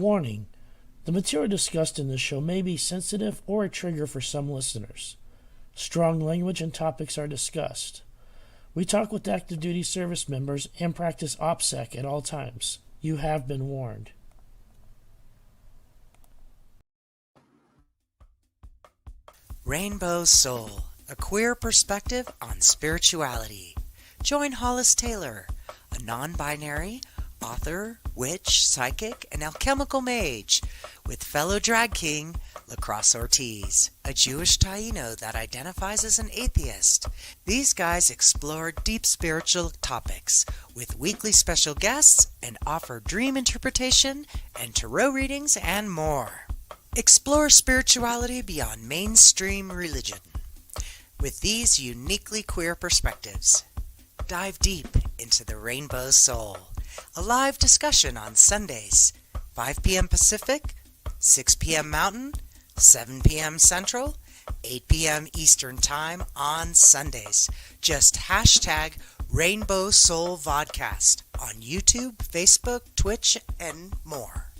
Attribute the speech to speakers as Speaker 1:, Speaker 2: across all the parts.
Speaker 1: Warning: the material discussed in this show may be sensitive or a trigger for some listeners. Strong language and topics are discussed. We talk with active duty service members and practice OPSEC at all times. You have been warned.
Speaker 2: Rainbow Soul, a queer perspective on spirituality. Join Hollis Taylor, a non-binary author, witch, psychic, and alchemical mage, with fellow drag king Lacrosse Ortiz, a Jewish Taino that identifies as an atheist. These guys explore deep spiritual topics with weekly special guests and offer dream interpretation and tarot readings and more. Explore spirituality beyond mainstream religion with these uniquely queer perspectives. Dive deep into the Rainbow Soul. A live discussion on Sundays, 5 p.m. Pacific, 6 p.m. Mountain, 7 p.m. Central, 8 p.m. Eastern Time on Sundays. Just hashtag Rainbow Soul Vodcast on YouTube, Facebook, Twitch, and more.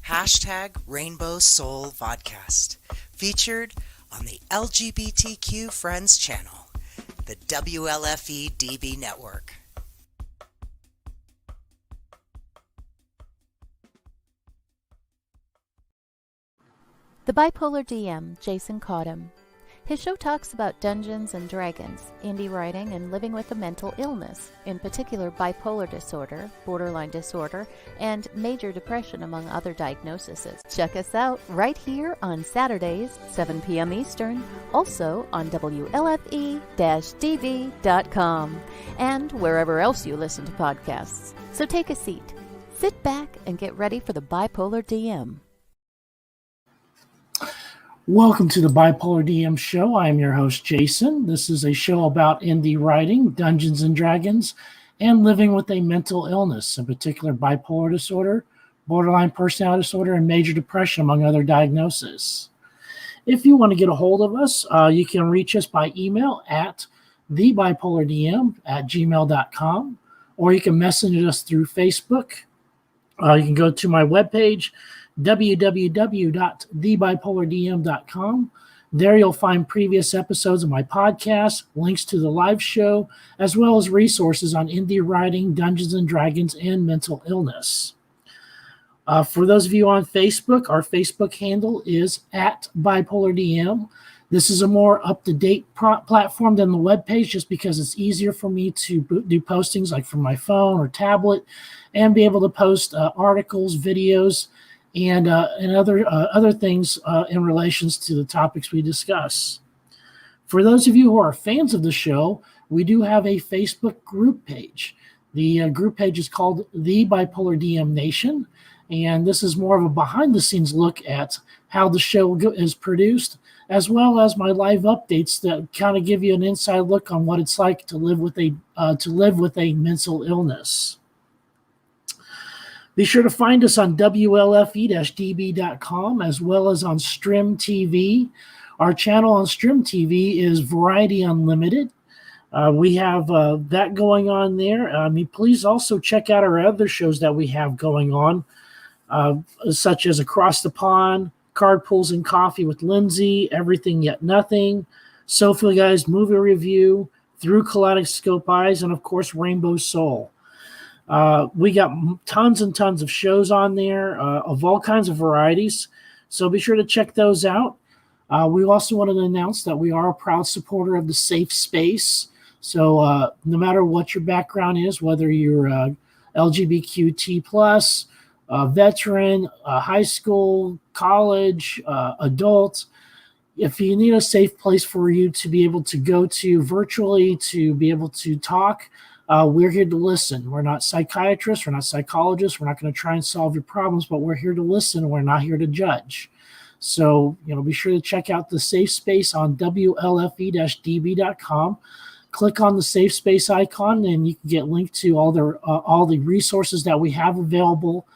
Speaker 2: Hashtag Rainbow Soul Vodcast. Featured on the LGBTQ Friends channel, the WLFE DB Network.
Speaker 3: The Bipolar DM, Jason Cottam. His show talks about Dungeons and Dragons, indie writing, and living with a mental illness, in particular bipolar disorder, borderline disorder, and major depression, among other diagnoses. Check us out right here on Saturdays, 7 p.m. Eastern, also on WLFE-DB.com, and wherever else you listen to podcasts. So take a seat, sit back, and get ready for the Bipolar DM.
Speaker 1: Welcome to the Bipolar DM show. I am your host, Jason. This is a show about indie writing, Dungeons and Dragons, and living with a mental illness, in particular bipolar disorder, borderline personality disorder, and major depression, among other diagnoses. If you want to get a hold of us, you can reach us by email at thebipolardm@gmail.com, or you can message us through Facebook. You can go to my webpage, www.thebipolardm.com. There you'll find previous episodes of my podcast, links to the live show, as well as resources on indie writing, Dungeons and Dragons, and mental illness. For those of you on Facebook, our Facebook handle is @BipolarDM. This is a more up-to-date platform than the webpage, just because it's easier for me to do postings like from my phone or tablet, and be able to post articles, videos, and other things in relations to the topics we discuss. For those of you who are fans of the show, we do have a Facebook group page. The group page is called The Bipolar DM Nation, and this is more of a behind-the-scenes look at how the show is produced, as well as my live updates that kind of give you an inside look on what it's like to live with a mental illness. Be sure to find us on WLFE-DB.com, as well as on Strim TV. Our channel on Strim TV is Variety Unlimited. We have that going on there. Please also check out our other shows that we have going on, such as Across the Pond, Card Pools and Coffee with Lindsay, Everything Yet Nothing, Sophie Guys Movie Review, Through Kaleidoscope Eyes, and of course Rainbow Soul. We got tons and tons of shows on there of all kinds of varieties, so be sure to check those out. We also wanted to announce that we are a proud supporter of the Safe Space. So no matter what your background is, whether you're LGBTQ+, veteran, high school, college, adult, if you need a safe place for you to be able to go to virtually to be able to talk, we're here to listen. We're not psychiatrists. We're not psychologists. We're not going to try and solve your problems, but we're here to listen. We're not here to judge. So, be sure to check out the Safe Space on WLFE-DB.com. Click on the Safe Space icon, and you can get linked to all the resources that we have available.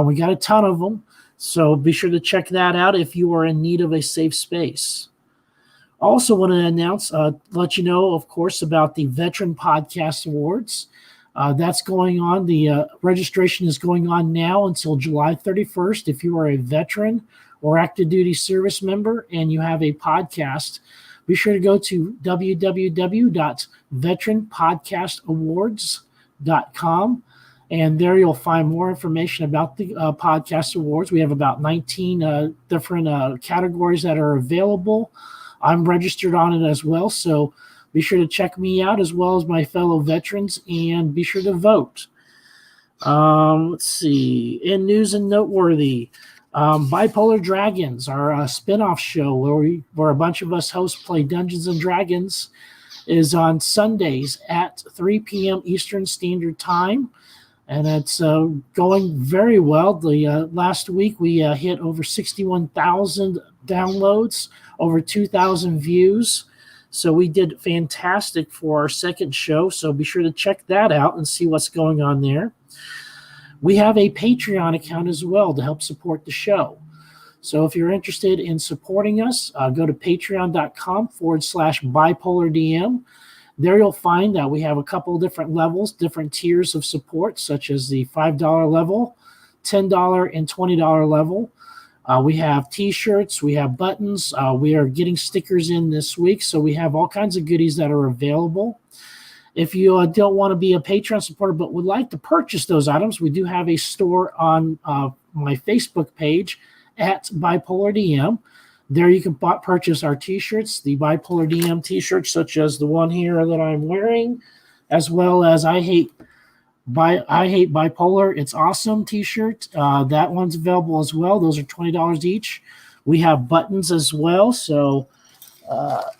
Speaker 1: We got a ton of them, so be sure to check that out if you are in need of a safe space. Also want to announce, let you know, of course, about the Veteran Podcast Awards. That's going on. The registration is going on now until July 31st. If you are a veteran or active duty service member and you have a podcast, be sure to go to www.veteranpodcastawards.com. And there you'll find more information about the podcast awards. We have about 19 different categories that are available. I'm registered on it as well. So be sure to check me out as well as my fellow veterans and be sure to vote. Let's see. In news and noteworthy, Bipolar Dragons, our spinoff show where a bunch of us hosts play Dungeons and Dragons, is on Sundays at 3 p.m. Eastern Standard Time. And it's going very well. The last week we hit over 61,000 downloads, over 2,000 views. So we did fantastic for our second show. So be sure to check that out and see what's going on there. We have a Patreon account as well to help support the show. So if you're interested in supporting us, go to patreon.com/bipolardm. There you'll find that we have a couple of different levels, different tiers of support, such as the $5 level, $10, and $20 level. We have T-shirts, we have buttons. We are getting stickers in this week, so we have all kinds of goodies that are available. If you don't want to be a Patreon supporter but would like to purchase those items, we do have a store on my Facebook page at Bipolar DM. There you can purchase our T-shirts, the Bipolar DM T-shirts, such as the one here that I'm wearing, as well as I Hate Bipolar, It's Awesome T-shirt. That one's available as well. Those are $20 each. We have buttons as well, so got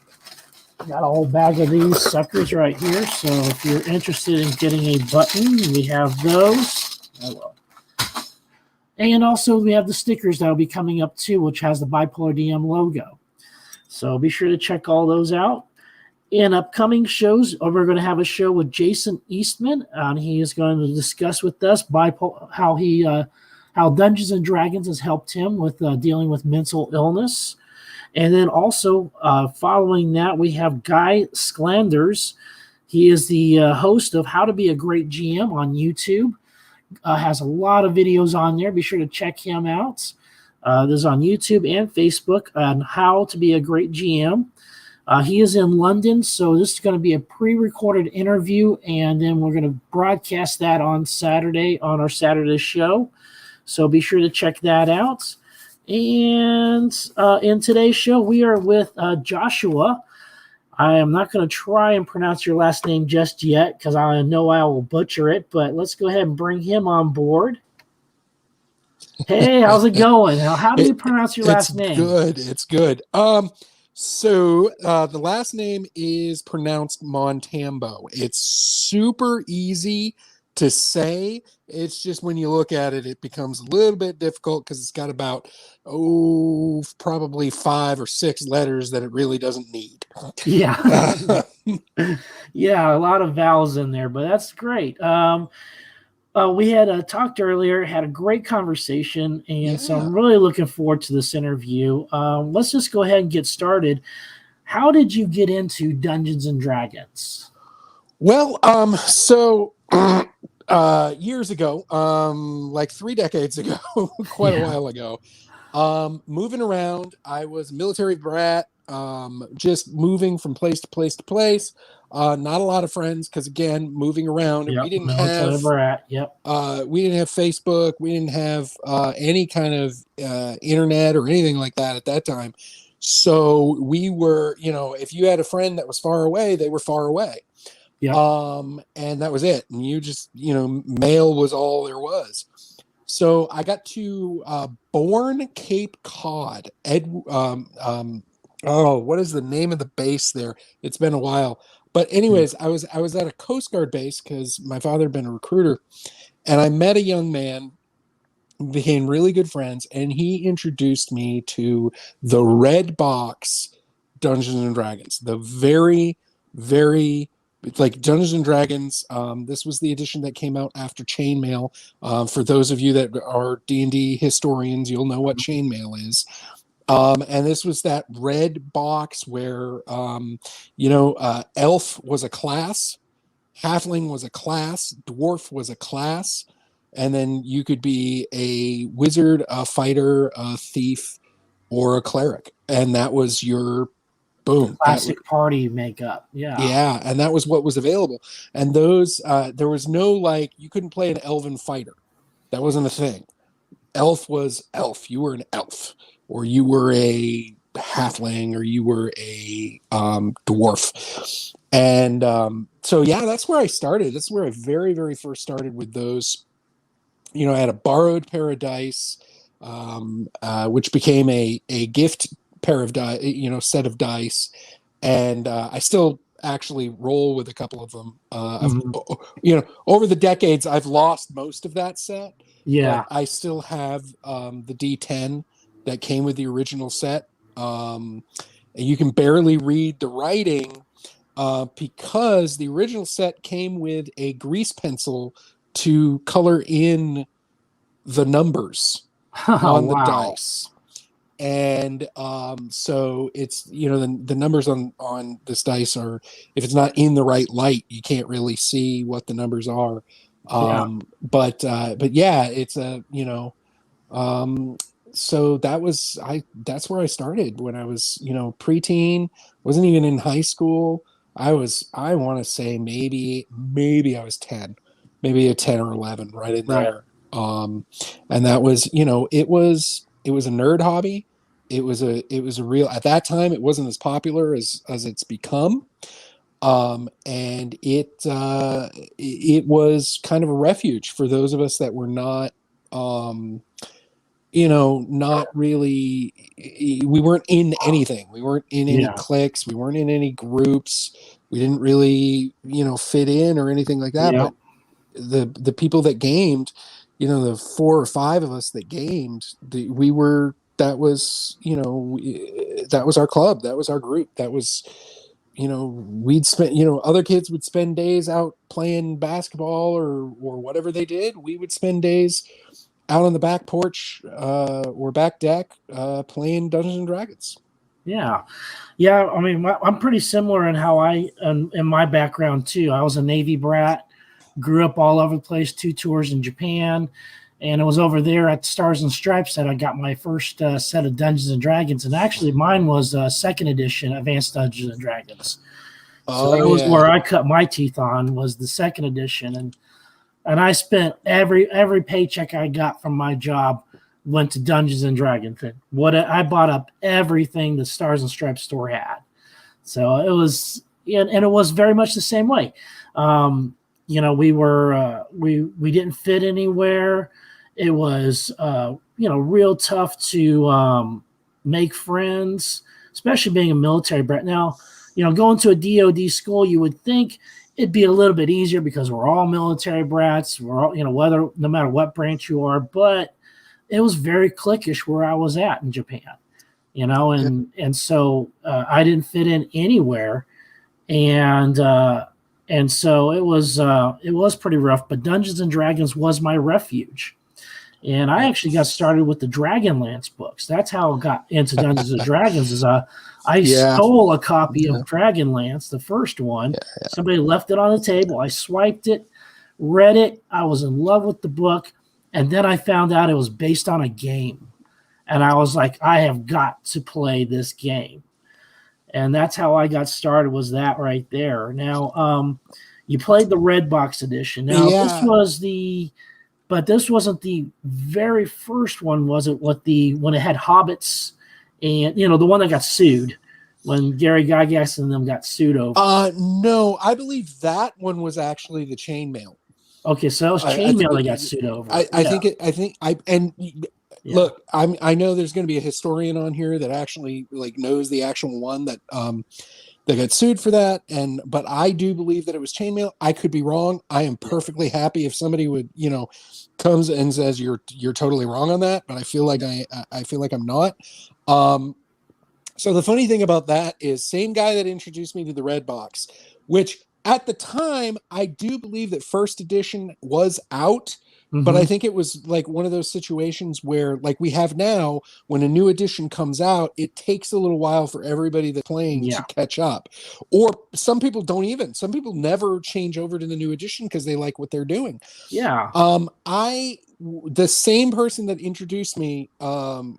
Speaker 1: a whole bag of these suckers right here. So if you're interested in getting a button, we have those. Oh, well. And also we have the stickers that will be coming up too, which has the Bipolar DM logo. So be sure to check all those out. In upcoming shows, we're going to have a show with Jason Eastman, and he is going to discuss with us how Dungeons and Dragons has helped him with dealing with mental illness. And then also following that, we have Guy Sklanders. He is the host of How to Be a Great GM on YouTube. Has a lot of videos on there. Be sure to check him out. This is on YouTube and Facebook on How to Be a Great GM. He is in London, so this is going to be a pre-recorded interview, and then we're going to broadcast that on Saturday on our Saturday show. So be sure to check that out. And in today's show, we are with Joshua. I am not going to try and pronounce your last name just yet because I know I will butcher it, but let's go ahead and bring him on board. Hey, how's it going? How do you pronounce your last name?
Speaker 4: It's good. So the last name is pronounced Montambeault. It's super easy to say. It's just when you look at it, it becomes a little bit difficult because it's got about, probably 5 or 6 letters that it really doesn't need.
Speaker 1: Yeah. Yeah, a lot of vowels in there, but that's great. We had talked earlier, had a great conversation, and so I'm really looking forward to this interview. Let's just go ahead and get started. How did you get into Dungeons and Dragons?
Speaker 4: Well, years ago, like 3 decades ago, quite a while ago, moving around, I was a military brat, just moving from place to place to place. Not a lot of friends because, again, moving around, we didn't have Facebook, we didn't have any kind of internet or anything like that at that time. So we were, if you had a friend that was far away, they were far away. Yeah. And that was it. And you just, mail was all there was. So I got to Bourne, Cape Cod. What is the name of the base there? It's been a while. But anyways, I was at a Coast Guard base because my father had been a recruiter, and I met a young man, became really good friends, and he introduced me to the Red Box Dungeons and Dragons, the very, very like Dungeons and Dragons. This was the edition that came out after Chainmail. For those of you that are D&D historians, you'll know what Chainmail is. And this was that red box where, Elf was a class halfling was a class, dwarf was a class, and then you could be a wizard, a fighter, a thief, or a cleric, and that was your boom.
Speaker 1: Classic party makeup. Yeah.
Speaker 4: Yeah, and that was what was available. And those, there was no like, you couldn't play an elven fighter. That wasn't a thing. Elf was elf. You were an elf, or you were a halfling, or you were a dwarf. And so, yeah, that's where I started. That's where I very, very first started with those. You know, I had a borrowed pair of dice, which became a gift pair of dice, you know, set of dice. And I still actually roll with a couple of them. You know, over the decades, I've lost most of that set.
Speaker 1: Yeah.
Speaker 4: But I still have the D10 that came with the original set. And you can barely read the writing because the original set came with a grease pencil to color in the numbers on the dice. And so it's, you know, the numbers on this dice are, if it's not in the right light, you can't really see what the numbers are. But yeah, it's a, you know, so that's where I started when I was, you know, preteen, wasn't even in high school. I want to say maybe I was 10, maybe a 10 or 11 right in there. And that was, you know, it was a nerd hobby. It was a real, at that time, it wasn't as popular as it's become. And it was kind of a refuge for those of us that were not, you know, not really, we weren't in anything. We weren't in any cliques. We weren't in any groups. We didn't really, you know, fit in or anything like that. But the people that gamed, you know, the 4 or 5 of us that gamed, that was, you know, that was our club. That was our group. That was, you know, we'd spend, you know, other kids would spend days out playing basketball or whatever they did. We would spend days out on the back porch or back deck playing Dungeons and Dragons.
Speaker 1: Yeah. I mean, I'm pretty similar in how in my background too. I was a Navy brat, grew up all over the place, 2 tours in Japan. And it was over there at Stars and Stripes that I got my first set of Dungeons and Dragons. And actually mine was 2nd edition Advanced Dungeons and Dragons. So that was where I cut my teeth on, was the 2nd edition. And I spent every paycheck I got from my job went to Dungeons and Dragons. I bought up everything the Stars and Stripes store had. So it was, and it was very much the same way. You know, we were we didn't fit anywhere. It was you know, real tough to make friends, especially being a military brat. Now, you know, going to a DoD school, you would think it'd be a little bit easier because we're all military brats. We're all, you know, no matter what branch you are, but it was very cliquish where I was at in Japan, you know, and so I didn't fit in anywhere, and so it was pretty rough. But Dungeons and Dragons was my refuge, and I actually got started with the Dragonlance books. That's how I got into Dungeons and Dragons. I stole a copy of Dragonlance, the first one. Somebody left it on the table. I swiped it, read it. I was in love with the book. And then I found out it was based on a game. And I was like, I have got to play this game. And that's how I got started, was that right there. Now, you played the Red Box edition. Now, this wasn't the very first one, was it? When it had hobbits and, you know, the one that got sued, when Gary Gygax and them got sued over.
Speaker 4: No, I believe that one was actually the chainmail.
Speaker 1: Okay, so that was chainmail that got sued over.
Speaker 4: Look, I know there's going to be a historian on here that actually like knows the actual one that got sued for that, but I do believe that it was chainmail. I could be wrong. I am perfectly happy if somebody would, you know, comes and says you're totally wrong on that, but I feel like I'm not. So the funny thing about that is, same guy that introduced me to the Red Box, which at the time I do believe that 1st edition was out, But I think it was like one of those situations where, like we have now, when a new edition comes out, it takes a little while for everybody that's playing to catch up. Or some people don't even. Some people never change over to the new edition because they like what they're doing.
Speaker 1: Yeah.
Speaker 4: The same person that introduced me to,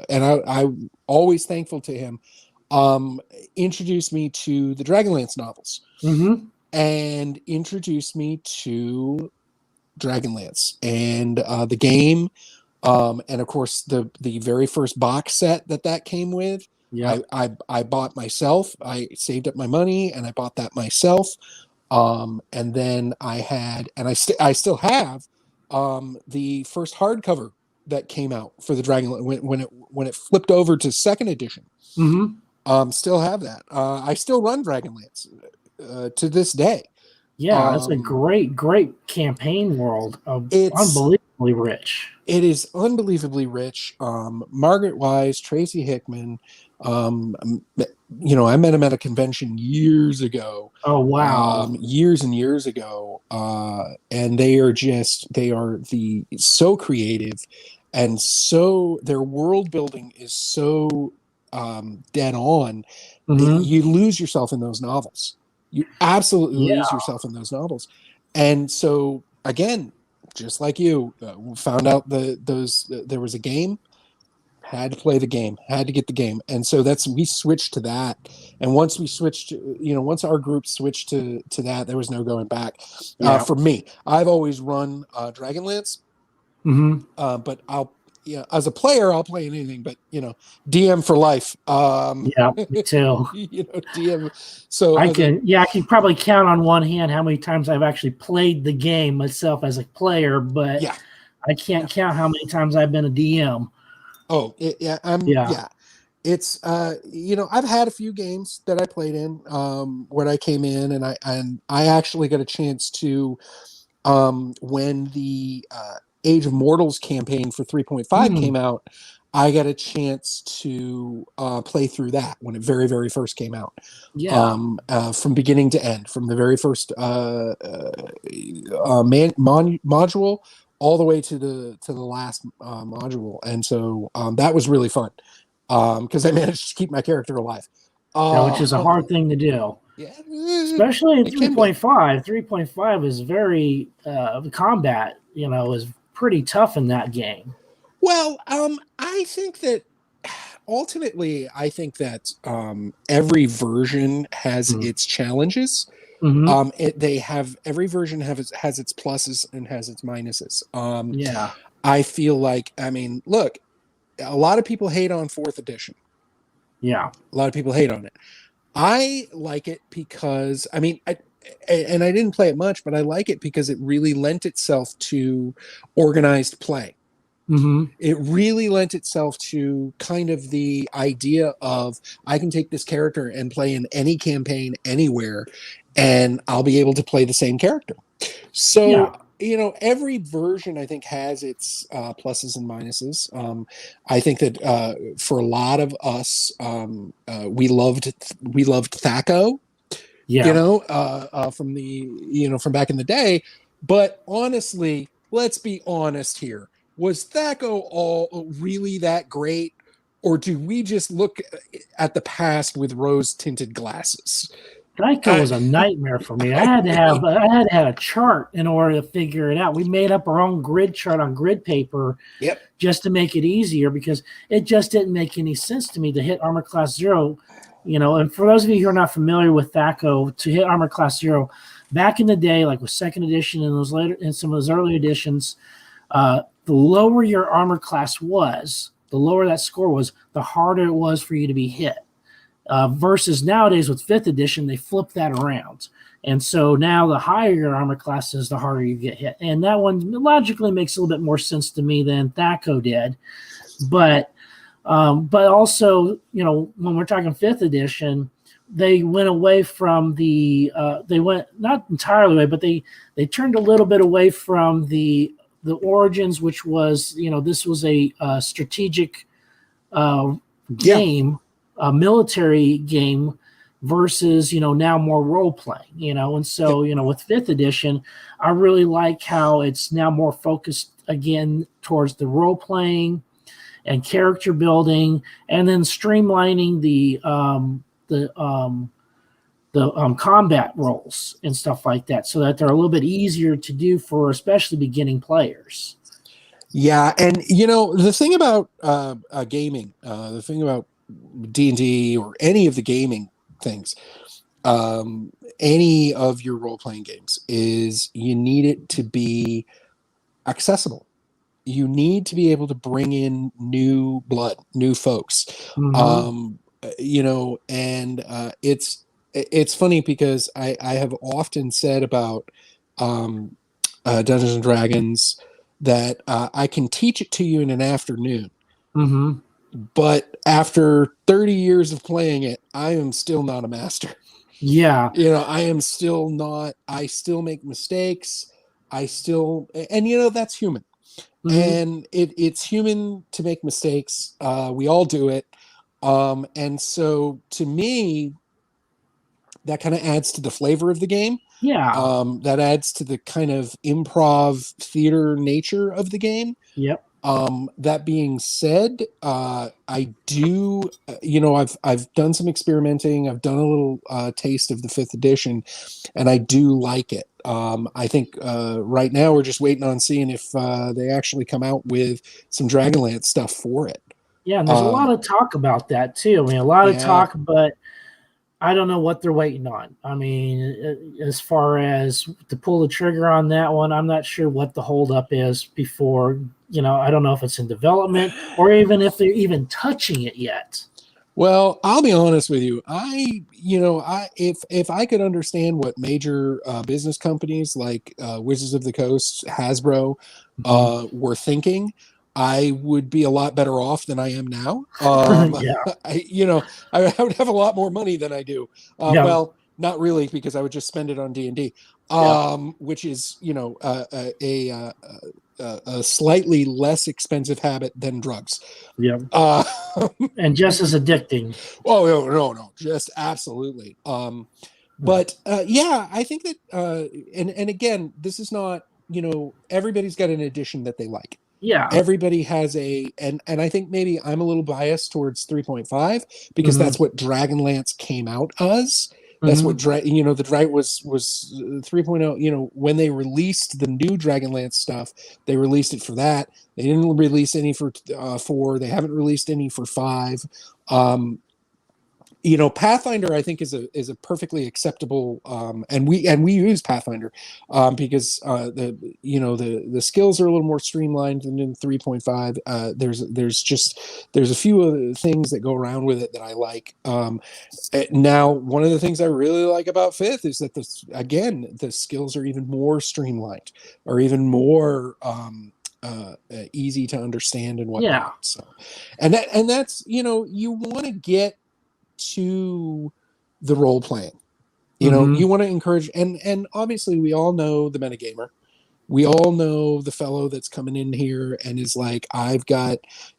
Speaker 4: and I'm always thankful to him, introduced me to the Dragonlance novels and introduced me to Dragonlance and the game, and of course the very first box set that came with. I bought myself. I saved up my money and I bought that myself. And then I had, and I still have the first hardcover that came out for the Dragonlance when it flipped over to second edition. Still have that. I still run Dragonlance to this day.
Speaker 1: Yeah, it's a great campaign world. It's unbelievably rich.
Speaker 4: It is unbelievably rich. Margaret Wise, Tracy Hickman. I met him at a convention years ago.
Speaker 1: Oh wow!
Speaker 4: Years and years ago, and they are so creative, and so their world building is so dead on. You lose yourself in those novels. You absolutely lose yourself in those novels. And so, again, just like you, found out there was a game, had to play the game, had to get the game. And so we switched to that. And once we switched, once our group switched to that, there was no going back. For me, I've always run Dragonlance. But as a player, I'll play anything, but DM for life.
Speaker 1: Me too.
Speaker 4: DM. So
Speaker 1: I can probably count on one hand how many times I've actually played the game myself as a player, but I can't count how many times I've been a DM.
Speaker 4: Oh, It's I've had a few games that I played in when I came in, and I actually got a chance to when the Age of Mortals campaign for 3.5 came out, I got a chance to play through that when it very, very first came out. From beginning to end, from the very first module all the way to the last module, and so that was really fun because I managed to keep my character alive.
Speaker 1: Which is a hard thing to do.
Speaker 4: Yeah,
Speaker 1: especially in 3.5. 3.5 is very the combat, is pretty tough in that game.
Speaker 4: Well, I think that ultimately, every version has its challenges. Every version has its pluses and has its minuses. I feel like, look, a lot of people hate on 4th edition.
Speaker 1: Yeah,
Speaker 4: a lot of people hate on it. I like it because I didn't play it much, but I like it because it really lent itself to organized play. It really lent itself to kind of the idea of I can take this character and play in any campaign anywhere, and I'll be able to play the same character. So, every version I think has its pluses and minuses. I think that for a lot of us, we loved Thaco. From back in the day. But honestly, let's be honest here. Was Thaco all really that great? Or do we just look at the past with rose-tinted glasses?
Speaker 1: Thaco was a nightmare for me. I had to have a chart in order to figure it out. We made up our own grid chart on grid paper just to make it easier because it just didn't make any sense to me to hit armor class 0. And for those of you who are not familiar with Thaco, to hit armor class 0, back in the day, like with 2nd edition and some of those early editions, the lower your armor class was, the lower that score was, the harder it was for you to be hit. Versus nowadays with 5th edition, they flip that around. And so now the higher your armor class is, the harder you get hit. And that one logically makes a little bit more sense to me than Thaco did. But also, when we're talking 5th edition, they went away from they went not entirely away, but they turned a little bit away from the origins, which was, this was a strategic game, a military game versus, now more role playing, and so, with 5th edition, I really like how it's now more focused again towards the role playing and character building, and then streamlining the combat roles and stuff like that, so that they're a little bit easier to do for especially beginning players.
Speaker 4: Yeah, and the thing about gaming, the thing about D&D or any of the gaming things, any of your role-playing games, is you need it to be accessible. You need to be able to bring in new blood, new folks. And it's funny because I have often said about Dungeons and Dragons that I can teach it to you in an afternoon. But after 30 years of playing it, I am still not a master.
Speaker 1: Yeah.
Speaker 4: I am still not, I still make mistakes. And that's human. And it's human to make mistakes. We all do it. And so to me, that kind of adds to the flavor of the game.
Speaker 1: Yeah.
Speaker 4: That adds to the kind of improv theater nature of the game.
Speaker 1: Yep.
Speaker 4: That being said, I do, I've done some experimenting. I've done a little taste of the 5th edition, and I do like it. I think right now we're just waiting on seeing if they actually come out with some Dragonlance stuff for it.
Speaker 1: Yeah, and there's a lot of talk about that too. I mean, a lot of talk, but I don't know what they're waiting on. I mean, as far as to pull the trigger on that one, I'm not sure what the holdup is before, I don't know if it's in development or even if they're even touching it yet.
Speaker 4: Well, I'll be honest with you. If I could understand what major business companies like Wizards of the Coast, Hasbro, were thinking, I would be a lot better off than I am now.
Speaker 1: Yeah.
Speaker 4: I would have a lot more money than I do.
Speaker 1: Yeah.
Speaker 4: Well, not really, because I would just spend it on D&D, which is, a slightly less expensive habit than drugs.
Speaker 1: Yeah. And just as addicting.
Speaker 4: Oh, no, just absolutely. But I think that, and again, this is not, everybody's got an edition that they like.
Speaker 1: Yeah.
Speaker 4: Everybody has and I think maybe I'm a little biased towards 3.5 because that's what Dragonlance came out as. That's what the Dragon was 3.0. When they released the new Dragonlance stuff, they released it for that. They didn't release any for 4. They haven't released any for 5. Pathfinder, I think, is a perfectly acceptable, and we use Pathfinder because the skills are a little more streamlined than in 3.5. There's a few other things that go around with it that I like. Now, one of the things I really like about 5th is that the skills are even more streamlined, or even more easy to understand and whatnot.
Speaker 1: Yeah.
Speaker 4: So, and that's you want to get to the role playing, you want to encourage, and obviously we all know the metagamer. We all know the fellow that's coming in here and is like, I've got,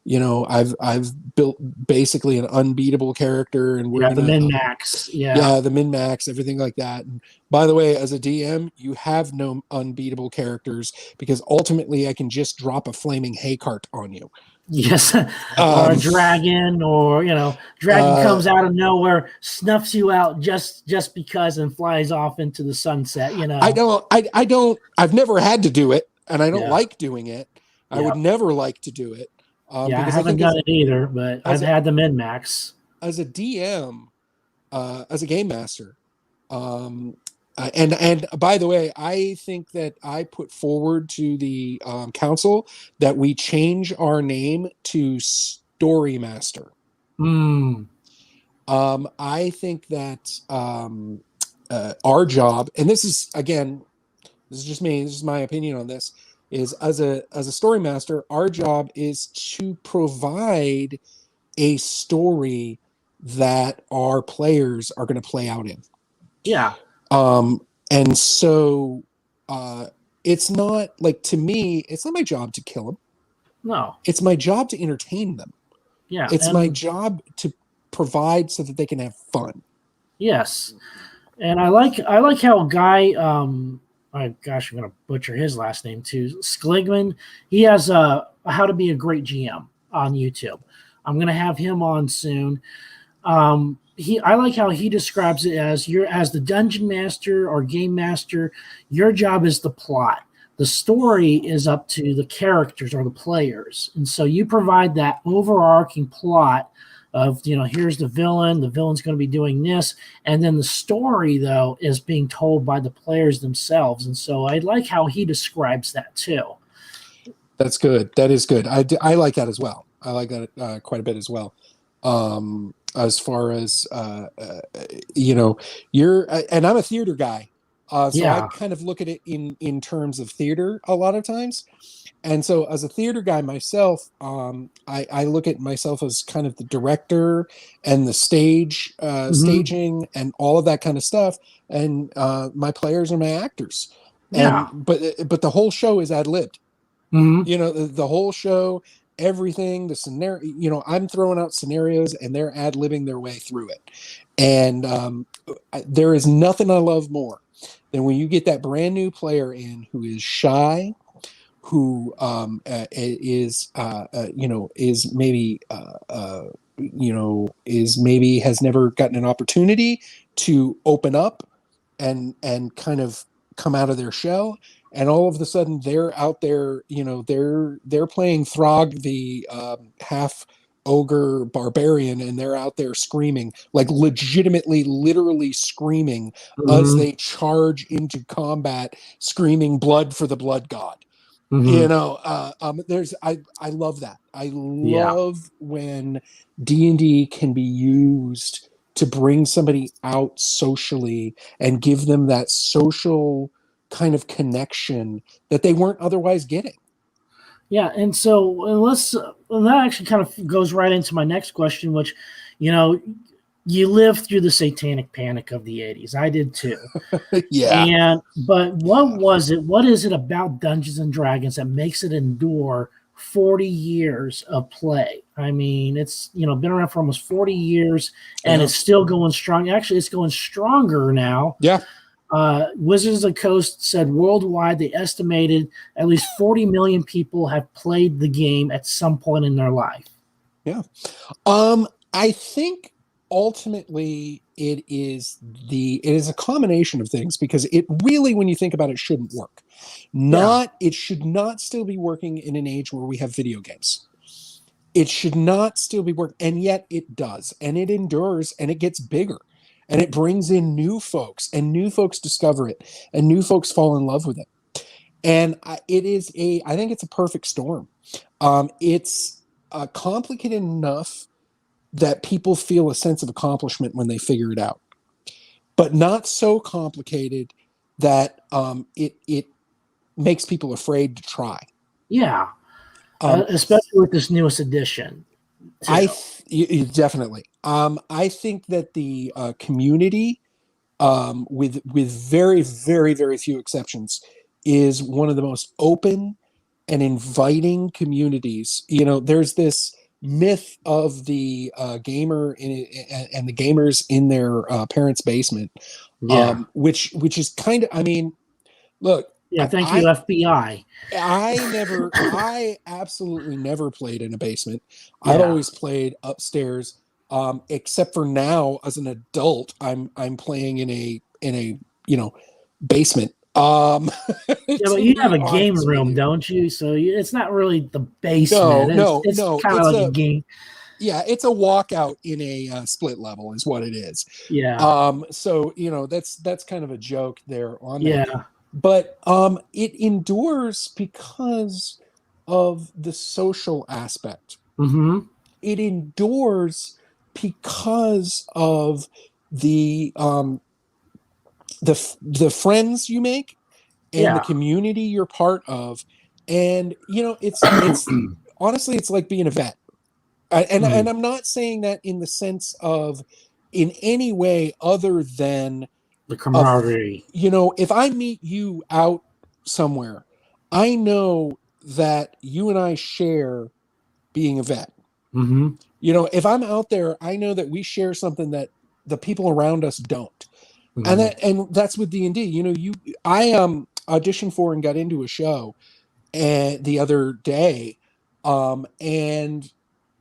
Speaker 4: I've built basically an unbeatable character, and we're
Speaker 1: the min-max.
Speaker 4: The min-max, everything like that. And by the way, as a DM, you have no unbeatable characters, because ultimately I can just drop a flaming hay cart on you.
Speaker 1: Yes, or a dragon, or dragon comes out of nowhere, snuffs you out just because, and flies off into the sunset.
Speaker 4: I've never had to do it, and I don't like doing it. I would never like to do it.
Speaker 1: I haven't done it either, but I've had the min-max.
Speaker 4: As a DM, as a game master, and by the way, I think that I put forward to the council that we change our name to Story Master. I think that our job, and this is just me, this is my opinion on this, is as a story master, our job is to provide a story that our players are going to play out in.
Speaker 1: Yeah.
Speaker 4: And so it's not, like, to me, it's not my job to kill them.
Speaker 1: No.
Speaker 4: It's my job to entertain them.
Speaker 1: Yeah.
Speaker 4: It's my job to provide so that they can have fun.
Speaker 1: Yes, and I like how a guy. Gosh, I'm gonna butcher his last name too. Skligman. He has a How to Be a Great GM on YouTube. I'm gonna have him on soon. I like how he describes it as as the dungeon master or game master. Your job is the plot. The story is up to the characters or the players, and so you provide that overarching plot of, here's the villain. The villain's going to be doing this, and then the story though is being told by the players themselves. And so I like how he describes that too.
Speaker 4: That's good. That is good. I like that as well. I like that quite a bit as well. As far as you're and I'm a theater guy, so I
Speaker 1: Yeah.
Speaker 4: kind of look at it in terms of theater a lot of times. And so as a theater guy myself, I look at myself as kind of the director and the staging and all of that kind of stuff. And my players are my actors.
Speaker 1: Yeah.
Speaker 4: But the whole show is ad-libbed.
Speaker 1: hmm
Speaker 4: The whole show, everything, the scenario, I'm throwing out scenarios and they're ad-libbing their way through it. And there is nothing I love more than when you get that brand new player in who is shy, who is maybe has never gotten an opportunity to open up and kind of come out of their shell, and all of a sudden they're out there, they're playing Throg, the half ogre barbarian, and they're out there screaming, like legitimately literally screaming as they charge into combat, screaming blood for the blood god. I love that. I
Speaker 1: Yeah.
Speaker 4: love when D&D can be used to bring somebody out socially and give them that social kind of connection that they weren't otherwise getting.
Speaker 1: Yeah, and so that actually kind of goes right into my next question, which, you lived through the satanic panic of the 80s. I did too.
Speaker 4: Yeah.
Speaker 1: But what is it about Dungeons and Dragons that makes it endure 40 years of play? I mean, it's, been around for almost 40 years and it's still going strong. Actually, it's going stronger now.
Speaker 4: Yeah.
Speaker 1: Wizards of the Coast said worldwide they estimated at least 40 million people have played the game at some point in their life.
Speaker 4: Yeah. I think ultimately it is a combination of things, because it really, when you think about it, shouldn't work. It should not still be working in an age where we have video games. It should not still be working, and yet it does, and it endures, and it gets bigger, and it brings in new folks, and new folks discover it, and new folks fall in love with it. And I think it's a perfect storm. It's complicated enough that people feel a sense of accomplishment when they figure it out, but not so complicated that it makes people afraid to try.
Speaker 1: Yeah, especially with this newest edition.
Speaker 4: Definitely. I think that the community, with very, very, very few exceptions, is one of the most open and inviting communities. There's this myth of the gamer and the gamers in their parents' basement, which is kind of, look.
Speaker 1: Yeah, thank you, FBI.
Speaker 4: I absolutely never played in a basement. I've always played upstairs, except for now as an adult, I'm playing in a basement.
Speaker 1: But you have a game room, don't you? So it's not really the basement. It's kind of like a game.
Speaker 4: Yeah, it's a walkout in a split level is what it is.
Speaker 1: Yeah.
Speaker 4: So that's kind of a joke there on that.
Speaker 1: Yeah.
Speaker 4: But it endures because of the social aspect.
Speaker 1: Mm-hmm.
Speaker 4: It endures because of the friends you make and the community you're part of. And it's honestly, it's like being a vet. And I'm not saying that in the sense of in any way other than
Speaker 1: the camaraderie.
Speaker 4: If I meet you out somewhere, I know that you and I share being a vet.
Speaker 1: Mm-hmm.
Speaker 4: If I'm out there, I know that we share something the people around us don't.
Speaker 1: Mhm.
Speaker 4: And that's with D&D. You know, I auditioned for and got into a show the other day, and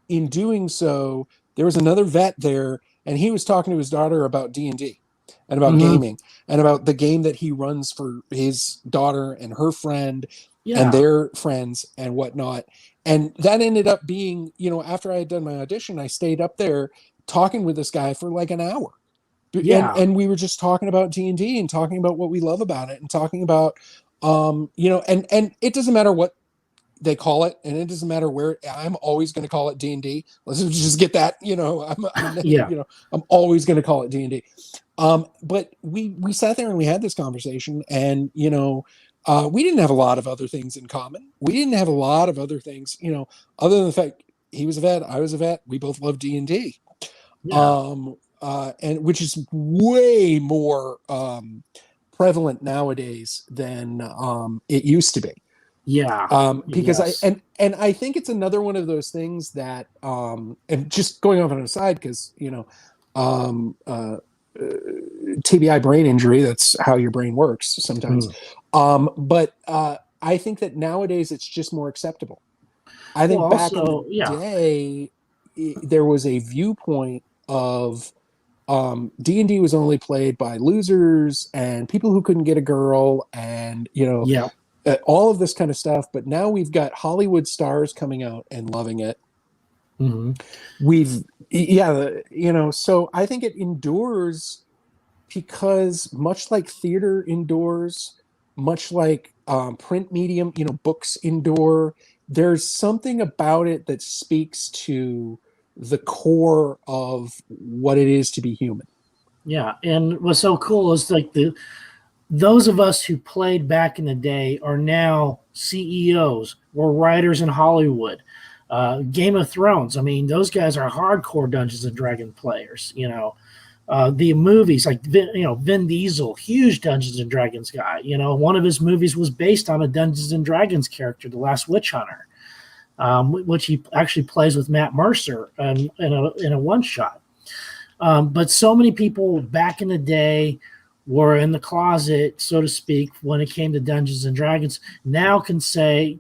Speaker 4: in doing so, there was another vet there, and he was talking to his daughter about D&D and about
Speaker 1: Mhm.
Speaker 4: gaming and about the game that he runs for his daughter and her friend and
Speaker 1: Yeah.
Speaker 4: their friends and whatnot. And that ended up being, you know, after I had done my audition, I stayed up there talking with this guy for like an hour.
Speaker 1: Yeah.
Speaker 4: And we were just talking about D&D and talking about what we love about it and talking about you know, and it doesn't matter what they call it, and it doesn't matter where. I'm always going to call it D&D. Let's just get that, you know.
Speaker 1: Yeah.
Speaker 4: You know, I'm always going to call it D&D. But we sat there and we had this conversation, and you know, we didn't have a lot of other things in common. We didn't have a lot of other things, you know, other than the fact he was a vet, I was a vet. We both loved D&D,
Speaker 1: Yeah.
Speaker 4: and which is way more prevalent nowadays than it used to be.
Speaker 1: Yeah.
Speaker 4: Because
Speaker 1: Yes.
Speaker 4: I think it's another one of those things that and just going off on an aside, because you know, um, TBI, brain injury, that's how your brain works sometimes.
Speaker 1: Mm.
Speaker 4: But I think that nowadays it's just more acceptable. I
Speaker 1: Well,
Speaker 4: think back in the
Speaker 1: also, yeah.
Speaker 4: day, there was a viewpoint of D&D was only played by losers and people who couldn't get a girl, and you know,
Speaker 1: Yeah.
Speaker 4: all of this kind of stuff. But now we've got Hollywood stars coming out and loving it.
Speaker 1: Hmm.
Speaker 4: You know, so I think it endures because much like theater endures, much like print medium, you know, books endure, there's something about it that speaks to the core of what it is to be human.
Speaker 1: Yeah. And what's so cool is like those of us who played back in the day are now CEOs or writers in Hollywood. Game of Thrones. I mean, those guys are hardcore Dungeons and Dragon players. You know, the movies like Vin Diesel, huge Dungeons and Dragons guy. You know, one of his movies was based on a Dungeons and Dragons character, The Last Witch Hunter, which he actually plays with Matt Mercer in a one shot. But so many people back in the day were in the closet, so to speak, when it came to Dungeons and Dragons. Now can say,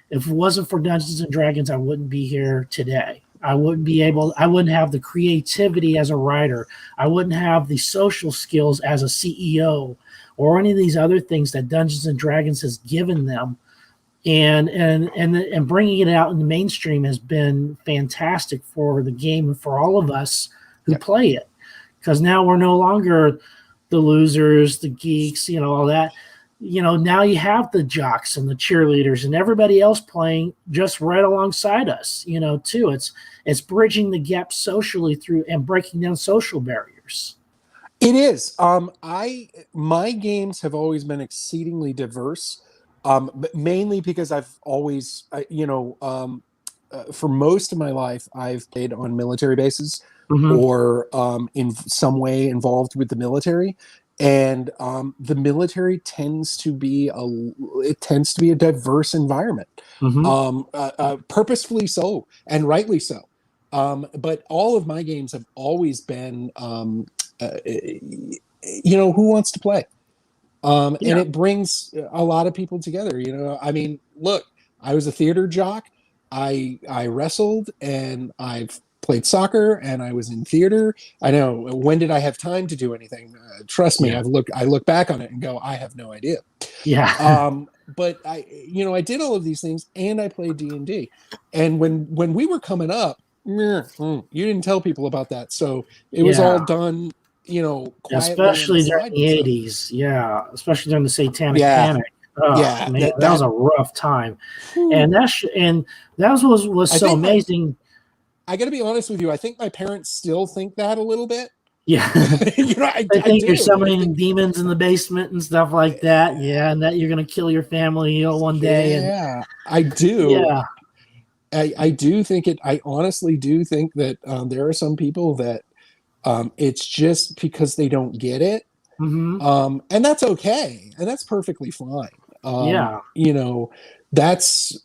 Speaker 1: if it wasn't for Dungeons and Dragons, I wouldn't be here today. I wouldn't have the creativity as a writer. I wouldn't have the social skills as a CEO or any of these other things that Dungeons and Dragons has given them. And bringing it out in the mainstream has been fantastic for the game and for all of us who play it, because now we're no longer the losers, the geeks, you know, all that. You know, now you have the jocks and the cheerleaders and everybody else playing just right alongside us, you know, too. It's bridging the gap socially through and breaking down social barriers.
Speaker 4: It is. My games have always been exceedingly diverse, but mainly because I've always, you know, for most of my life, I've played on military bases
Speaker 1: Mm-hmm.
Speaker 4: or in some way involved with the military, and the military tends to be a diverse environment,
Speaker 1: Mm-hmm.
Speaker 4: purposefully so and rightly so. But all of my games have always been you know, who wants to play, and
Speaker 1: Yeah.
Speaker 4: it brings a lot of people together. You know, I mean, look, I was a theater jock. I wrestled, and I've played soccer, and I was in theater. I know, when did I have time to do anything? Trust me,
Speaker 1: Yeah.
Speaker 4: I look back on it and go, I have no idea.
Speaker 1: Yeah.
Speaker 4: But you know, I did all of these things, and I played D&D. And when we were coming up, you didn't tell people about that, so it was all
Speaker 1: Yeah.
Speaker 4: done, you know, quietly on the
Speaker 1: Especially during
Speaker 4: side
Speaker 1: the
Speaker 4: and stuff.
Speaker 1: 80s. Yeah. Especially during the Satanic
Speaker 4: Yeah,
Speaker 1: Panic. Oh
Speaker 4: yeah,
Speaker 1: man, that was a rough time.
Speaker 4: whew.
Speaker 1: And that was
Speaker 4: I
Speaker 1: so
Speaker 4: think
Speaker 1: amazing.
Speaker 4: I got to be honest with you. I think my parents still think that a little bit.
Speaker 1: Yeah.
Speaker 4: You know,
Speaker 1: I
Speaker 4: I
Speaker 1: think you're
Speaker 4: do. I
Speaker 1: summoning
Speaker 4: think,
Speaker 1: demons in the basement and stuff like that. Yeah, and that you're gonna kill your family, you know, one day. And
Speaker 4: yeah, I do.
Speaker 1: yeah.
Speaker 4: I do think it. I honestly do think that there are some people that it's just because they don't get it,
Speaker 1: Hmm.
Speaker 4: and that's okay, and that's perfectly fine.
Speaker 1: Yeah.
Speaker 4: You know, that's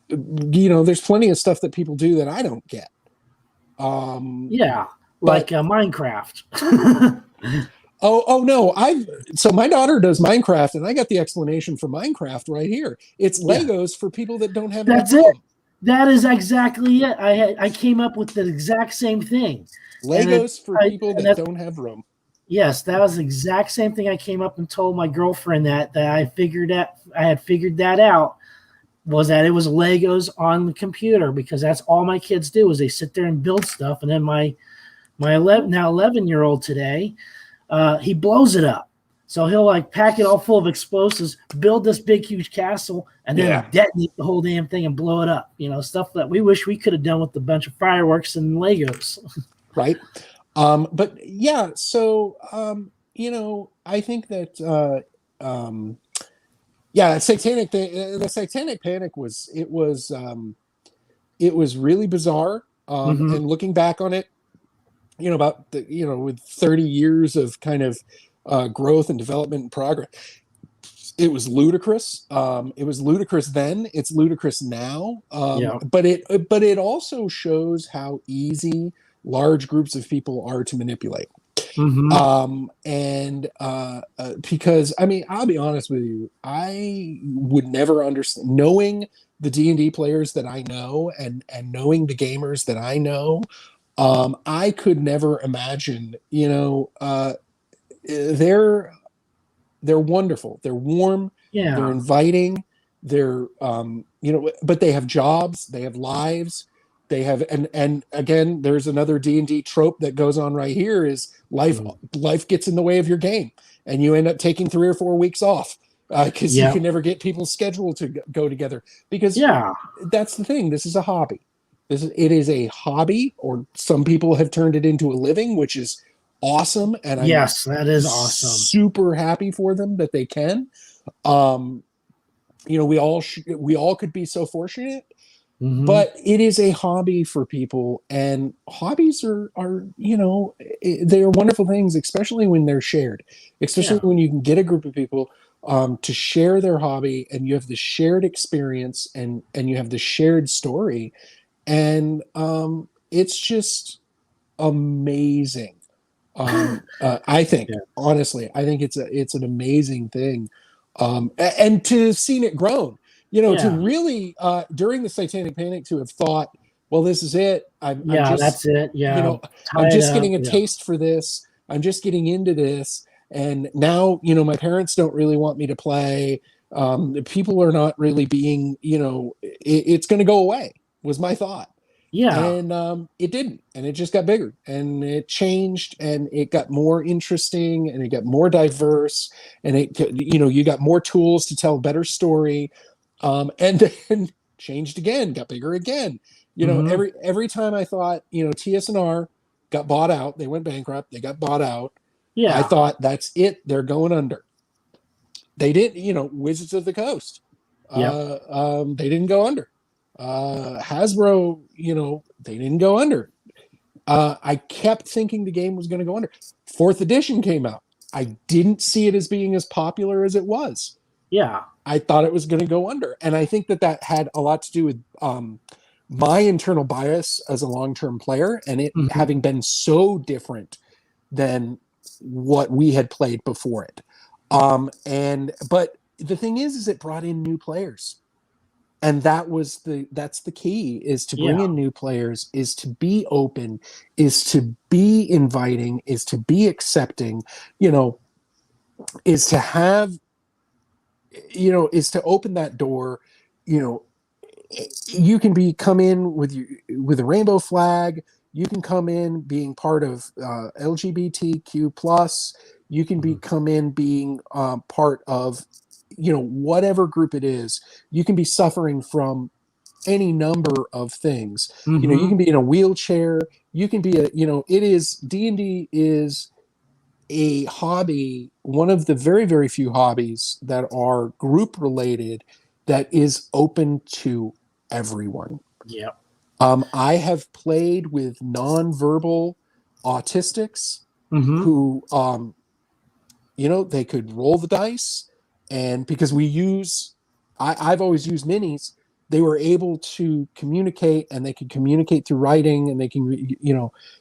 Speaker 4: you know, there's plenty of stuff that people do that I don't get. Um,
Speaker 1: Yeah. like
Speaker 4: But
Speaker 1: Minecraft.
Speaker 4: oh no, so my daughter does Minecraft, and I got the explanation for Minecraft right here. It's
Speaker 1: Yeah,
Speaker 4: Legos for people that don't have any
Speaker 1: that's it.
Speaker 4: room.
Speaker 1: That is exactly it. I came up with the exact same thing, and
Speaker 4: Legos for people
Speaker 1: and
Speaker 4: that
Speaker 1: that's
Speaker 4: don't have room.
Speaker 1: yes, that was the exact same thing. I came up and told my girlfriend that I had figured that out, was that it was Legos on the computer, because that's all my kids do is they sit there and build stuff. And then my 11-year-old today, he blows it up. So he'll like pack it all full of explosives, build this big huge castle, and then
Speaker 4: Yeah.
Speaker 1: detonate the whole damn thing and blow it up. Stuff that we wish we could have done with a bunch of fireworks and Legos.
Speaker 4: Right. But yeah, so I think that the satanic panic was really bizarre.
Speaker 1: Mm-hmm.
Speaker 4: And looking back on it, about with 30 years of kind of growth and development and progress, it was ludicrous. It was ludicrous then. It's ludicrous now.
Speaker 1: Yeah.
Speaker 4: But it also shows how easy large groups of people are to manipulate.
Speaker 1: Mm-hmm.
Speaker 4: Because I mean, I'll be honest with you, I would never understand, knowing the D&D players that I know, and knowing the gamers that I know. I could never imagine, they're wonderful, they're warm, they're
Speaker 1: Yeah.
Speaker 4: inviting, they're but they have jobs, they have lives, they have, and again, there's another D&D trope that goes on right here, is life gets in the way of your game, and you end up taking 3 or 4 weeks off because you
Speaker 1: Yeah.
Speaker 4: can never get people's schedule to go together, because
Speaker 1: Yeah.
Speaker 4: that's the thing, this is a hobby. It is a hobby, or some people have turned it into a living, which is awesome, and I'm
Speaker 1: Yes, that is awesome.
Speaker 4: super happy for them that they can. We all could be so fortunate,
Speaker 1: Mm-hmm.
Speaker 4: but it is a hobby for people, and hobbies are they are wonderful things, especially when they're shared, especially
Speaker 1: Yeah.
Speaker 4: when you can get a group of people to share their hobby, and you have the shared experience, and you have the shared story, and it's just amazing. I think,
Speaker 1: Yeah.
Speaker 4: honestly, I think it's an amazing thing, and to have seen it grown, to
Speaker 1: Yeah.
Speaker 4: really during the Satanic Panic, to have thought, well, this is it. I'm
Speaker 1: Yeah,
Speaker 4: just,
Speaker 1: that's it. Yeah.
Speaker 4: I'm
Speaker 1: Tie it
Speaker 4: just
Speaker 1: up.
Speaker 4: getting a
Speaker 1: Yeah.
Speaker 4: taste for this. I'm just getting into this, and now my parents don't really want me to play. People are not really being, it's going to go away, was my thought.
Speaker 1: Yeah.
Speaker 4: And it didn't, and it just got bigger, and it changed, and it got more interesting, and it got more diverse, and you got more tools to tell a better story, and then changed again, got bigger again.
Speaker 1: Mm-hmm.
Speaker 4: Every time I thought, TSNR got bought out, they went bankrupt, they got bought out, I
Speaker 1: Yeah.
Speaker 4: thought, that's it, they're going under. They didn't. Wizards of the Coast,
Speaker 1: Yep.
Speaker 4: they didn't go under. Hasbro, they didn't go under. I kept thinking the game was going to go under. 4th edition came out. I didn't see it as being as popular as it was.
Speaker 1: Yeah.
Speaker 4: I thought it was going to go under. And I think that had a lot to do with my internal bias as a long-term player, and it
Speaker 1: Mm-hmm.
Speaker 4: having been so different than what we had played before it. But the thing is it brought in new players. And that's the key, is to bring
Speaker 1: Yeah.
Speaker 4: in new players, is to be open, is to be inviting, is to be accepting, is to have, is to open that door. You can come in with a rainbow flag. You can come in being part of LGBTQ plus. You can come in being part of, whatever group it is. You can be suffering from any number of things.
Speaker 1: Mm-hmm.
Speaker 4: You can be in a wheelchair. You can be it is, D&D is a hobby, one of the very, very few hobbies that are group related, that is open to everyone.
Speaker 1: Yep.
Speaker 4: I have played with nonverbal autistics
Speaker 1: Mm-hmm.
Speaker 4: who, they could roll the dice, and because I've always used minis, they were able to communicate, and they could communicate through writing, and they can, they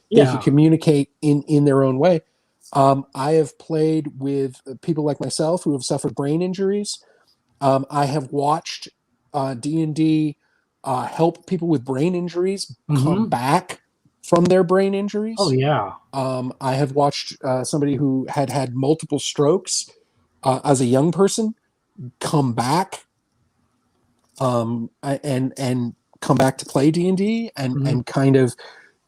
Speaker 1: Yeah.
Speaker 4: could communicate in their own way. I have played with people like myself who have suffered brain injuries. I have watched D&D help people with brain injuries come back from their brain injuries.
Speaker 1: Oh, yeah.
Speaker 4: I have watched somebody who had multiple strokes as a young person come back and come back to play D&D and kind of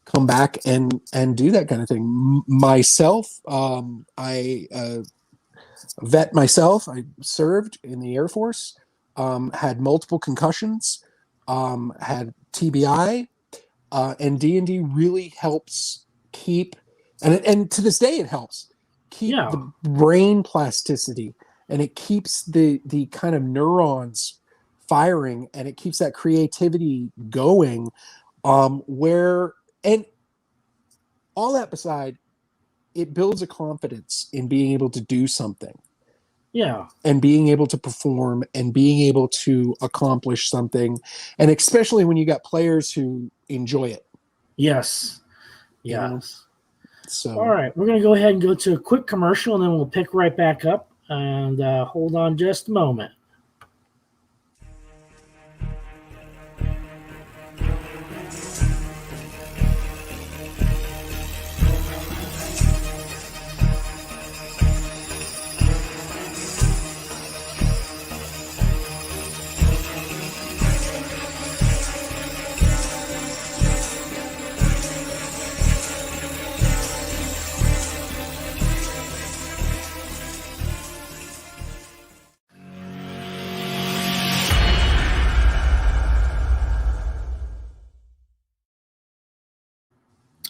Speaker 4: come back and do that kind of thing. Myself, I vet myself. I served in the Air Force, had multiple concussions, had TBI, and D&D really helps keep, and to this day it helps keep the brain plasticity, and it keeps the kind of neurons firing, and it keeps that creativity going, where, and all that beside, it builds a confidence in being able to do something.
Speaker 1: Yeah.
Speaker 4: And being able to perform and being able to accomplish something. And especially when you got players who enjoy it.
Speaker 1: Yes. Yes.
Speaker 4: So,
Speaker 1: all right. We're going to go ahead and go to a quick commercial, and then we'll pick right back up. And hold on just a moment.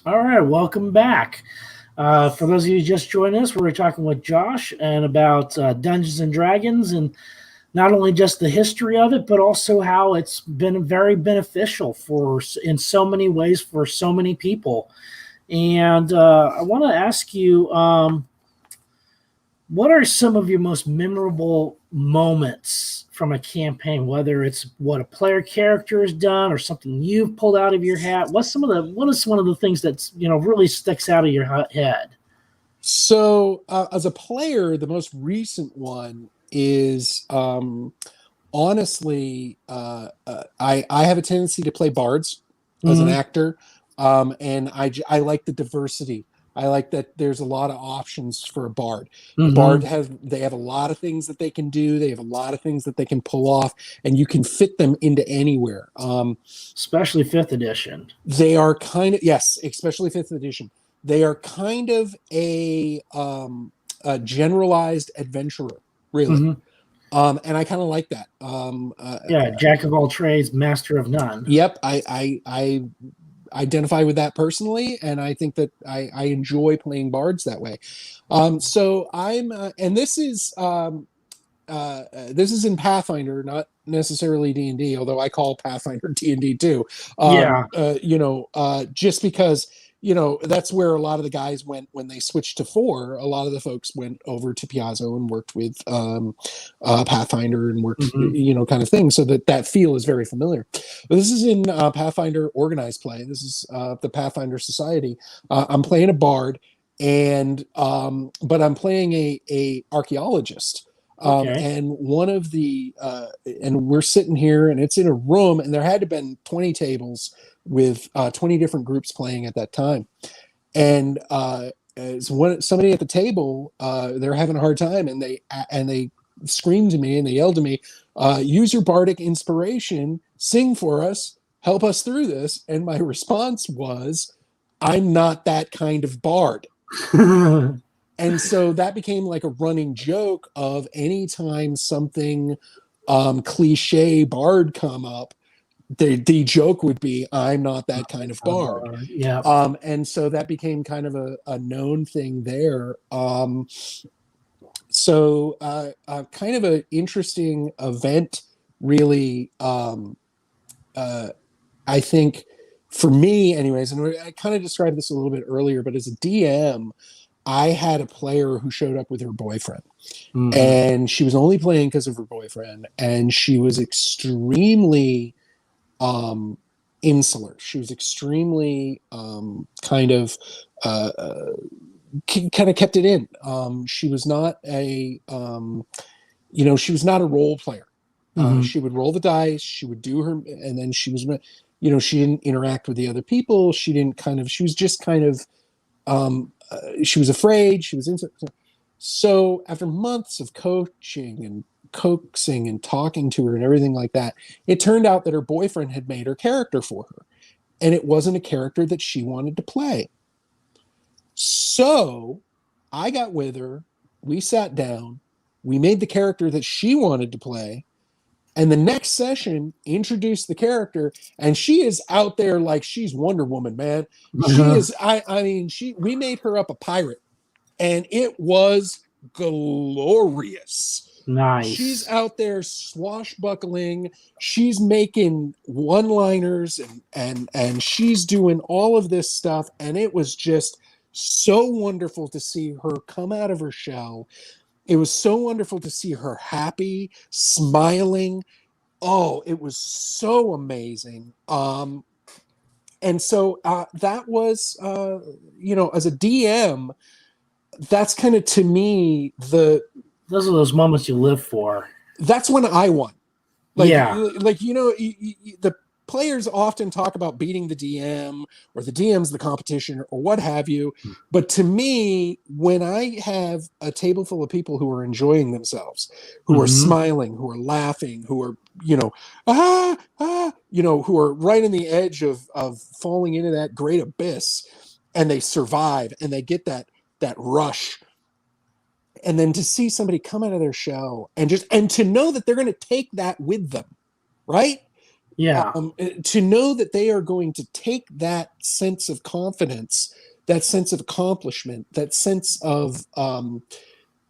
Speaker 1: All right, welcome back. For those of you who just joined us, we're talking with Josh and about Dungeons and Dragons, and not only just the history of it, but also how it's been very beneficial in so many ways for so many people. And I want to ask you, what are some of your most memorable moments from a campaign, whether it's what a player character has done or something you've pulled out of your hat? What is one of the things that's, really sticks out of your head?
Speaker 4: So as a player, the most recent one is, honestly, I have a tendency to play bards as an actor. And I like the diversity. I like that there's a lot of options for a bard. The bard they have a lot of things that they can do. They have a lot of things that they can pull off, and you can fit them into anywhere.
Speaker 1: Especially 5th edition.
Speaker 4: They are kind of, yes, especially 5th edition. They are kind of a generalized adventurer, really. And I kind of like that.
Speaker 1: Jack of all trades, master of none.
Speaker 4: Yep, I identify with that personally, and I think that I enjoy playing bards that way. So I'm, and this is in Pathfinder, not necessarily D&D, although I call Pathfinder D&D too. Just because, that's where a lot of the guys went when they switched to 4. A lot of the folks went over to Piazzo and worked with Pathfinder and worked, kind of thing, so that feel is very familiar. But this is in Pathfinder organized play. This is the Pathfinder Society. I'm playing a bard, and but I'm playing a archaeologist. And one of the and we're sitting here, and it's in a room, and there had to have been 20 tables with 20 different groups playing at that time. And somebody at the table, they're having a hard time, and they screamed to me and they yelled to me, use your bardic inspiration, sing for us, help us through this. And my response was, I'm not that kind of bard. And so that became like a running joke of anytime something cliche bard come up, the joke would be, I'm not that kind of bard. And so that became kind of a known thing there. So kind of an interesting event, really. I think for me anyways, and I kind of described this a little bit earlier, but as a DM, I had a player who showed up with her boyfriend, and she was only playing because of her boyfriend, and she was extremely insular. She was extremely kind of kept it in. She was not a she was not a role player. She would roll the dice, she would do her, and then she was, she didn't interact with the other people. She was just kind of, she was afraid. She was so after months of coaching and coaxing and talking to her and everything like that, it turned out that her boyfriend had made her character for her, and it wasn't a character that she wanted to play. So I got with her, we sat down, we made the character that she wanted to play, and the next session introduced the character, and she is out there like she's Wonder Woman, man. She is, we made her up a pirate, and it was glorious.
Speaker 1: Nice.
Speaker 4: She's out there swashbuckling. She's making one-liners and she's doing all of this stuff. And it was just so wonderful to see her come out of her shell. It was so wonderful to see her happy, smiling. Oh, it was so amazing. And so that was, as a DM, that's kind of, to me,
Speaker 1: those are those moments you live for.
Speaker 4: That's when I won. The players often talk about beating the DM, or the DM's the competition, or what have you. But to me, when I have a table full of people who are enjoying themselves, who are smiling, who are laughing, who are, who are right on the edge of falling into that great abyss, and they survive and they get that rush. And then to see somebody come out of their shell and to know that they're going to take that with them, right?
Speaker 1: Yeah.
Speaker 4: To know that they are going to take that sense of confidence, that sense of accomplishment, that sense of, and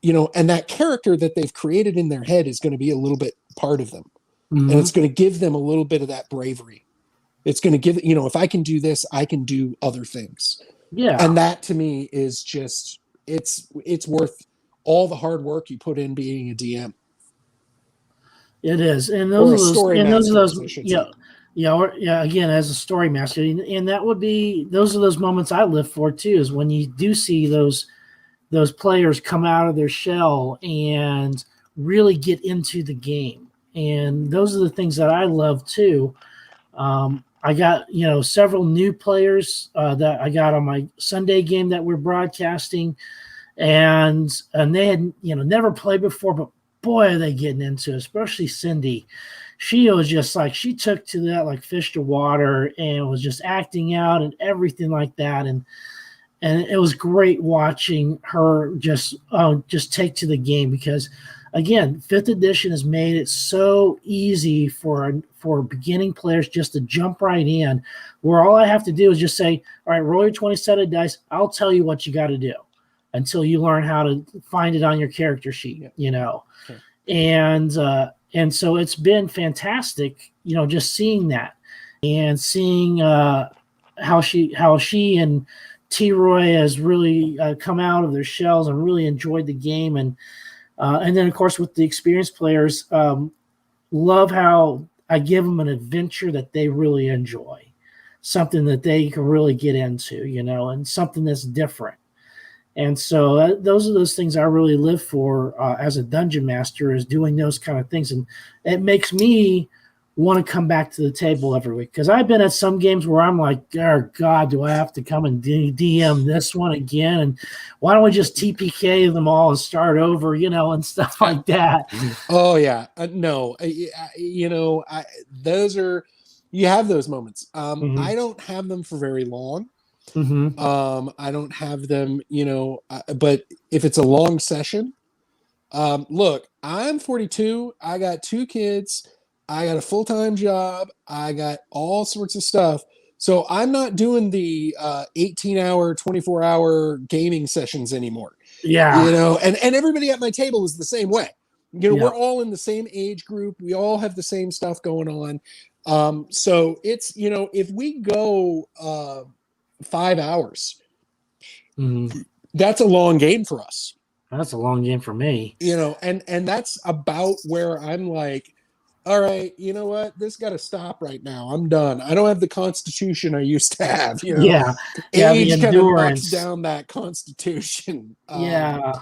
Speaker 4: that character that they've created in their head is going to be a little bit part of them. And it's going to give them a little bit of that bravery. It's going to give, if I can do this, I can do other things.
Speaker 1: Yeah.
Speaker 4: And that to me is just, it's worth all the hard work you put in being a DM.
Speaker 1: It is. And those
Speaker 4: Again,
Speaker 1: as a story master. And that would be, those are those moments I live for too, is when you do see those players come out of their shell and really get into the game. And those are the things that I love too. I got, several new players that I got on my Sunday game that we're broadcasting, and they had, never played before, but boy, are they getting into it, especially Cindy. She was just like, she took to that like fish to water and was just acting out and everything like that. And it was great watching her just take to the game, because again, 5th edition has made it so easy for beginning players just to jump right in, where all I have to do is just say, all right, roll your 20-sided dice. I'll tell you what you got to do until you learn how to find it on your character sheet,
Speaker 4: Okay.
Speaker 1: And so it's been fantastic, just seeing that and seeing how she and T-Roy has really come out of their shells and really enjoyed the game. And then, of course, with the experienced players, love how I give them an adventure that they really enjoy, something that they can really get into, and something that's different. And so those are those things I really live for as a dungeon master, is doing those kind of things. And it makes me want to come back to the table every week, because I've been at some games where I'm like, oh God, do I have to come and DM this one again? And why don't we just TPK them all and start over, and stuff like that.
Speaker 4: Oh yeah. No, those are, you have those moments. I don't have them for very long. I don't have them, but if it's a long session, look, I'm 42. I got 2 kids. I got a full-time job. I got all sorts of stuff. So I'm not doing the 18-hour, 24-hour gaming sessions anymore.
Speaker 1: Yeah.
Speaker 4: And everybody at my table is the same way. We're all in the same age group. We all have the same stuff going on. So it's, if we go 5 hours, that's a long game for us.
Speaker 1: That's a long game for me.
Speaker 4: And that's about where I'm like, all right, you know what? This got to stop right now. I'm done. I don't have the constitution I used to have.
Speaker 1: Yeah, yeah, the
Speaker 4: Age kind of knocks
Speaker 1: endurance.
Speaker 4: down that constitution.
Speaker 1: Yeah,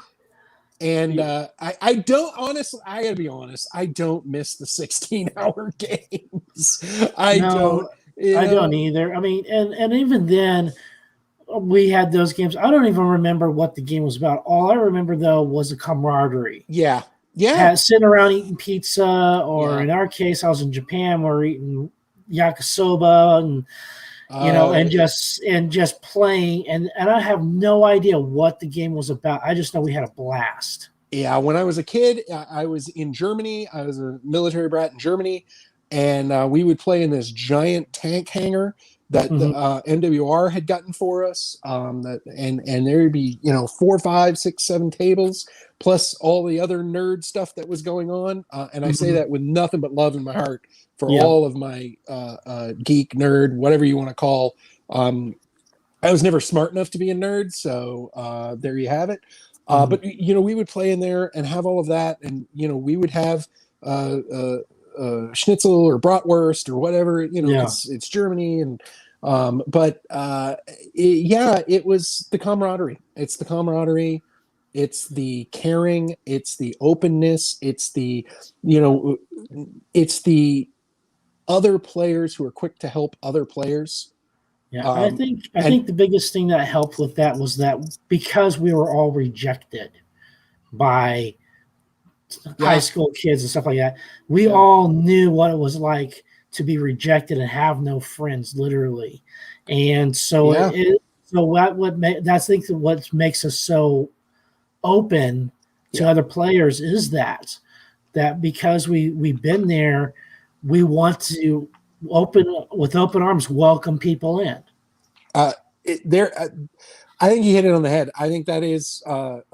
Speaker 4: And I don't, honestly, I gotta be honest, I don't miss the 16-hour games. I don't,
Speaker 1: no, I don't either. I mean, and even then, we had those games. I don't even remember what the game was about. All I remember though was the camaraderie.
Speaker 4: yeah, yeah,
Speaker 1: Sitting around eating pizza, or
Speaker 4: yeah.
Speaker 1: in our case, I was in Japan. We're eating yakisoba, and
Speaker 4: Uh,
Speaker 1: and just playing. And I have no idea what the game was about. I just know we had a blast.
Speaker 4: yeah, when I was a kid, I was in Germany. I was a military brat in Germany, and we would play in this giant tank hangar that the
Speaker 1: Mhm.
Speaker 4: MWR had gotten for us. And there would be 4, 5, 6, 7 tables plus all the other nerd stuff that was going on. And I say
Speaker 1: Mhm.
Speaker 4: that with nothing but love in my heart for
Speaker 1: Yeah.
Speaker 4: all of my geek, nerd, whatever you want to call. I was never smart enough to be a nerd, so there you have it.
Speaker 1: Mhm.
Speaker 4: But we would play in there and have all of that, and we would have uh, uh, schnitzel or bratwurst or whatever,
Speaker 1: Yeah.
Speaker 4: because it's Germany, and but yeah, it was the camaraderie. It's the camaraderie. It's the caring. It's the openness. It's the you know, it's the other players who are quick to help other players.
Speaker 1: Yeah.
Speaker 4: Um,
Speaker 1: I
Speaker 4: and
Speaker 1: think the biggest thing that helped with that was that because we were all rejected by high
Speaker 4: yeah,
Speaker 1: school kids and stuff like that, we
Speaker 4: yeah.
Speaker 1: all knew what it was like to be rejected and have no friends, literally. And so
Speaker 4: Yeah,
Speaker 1: so that's I think what makes us so open to
Speaker 4: yeah.
Speaker 1: other players is that because we've been there, we want to with open arms welcome people in.
Speaker 4: Uh, there, I think you hit it on the head. I think that is our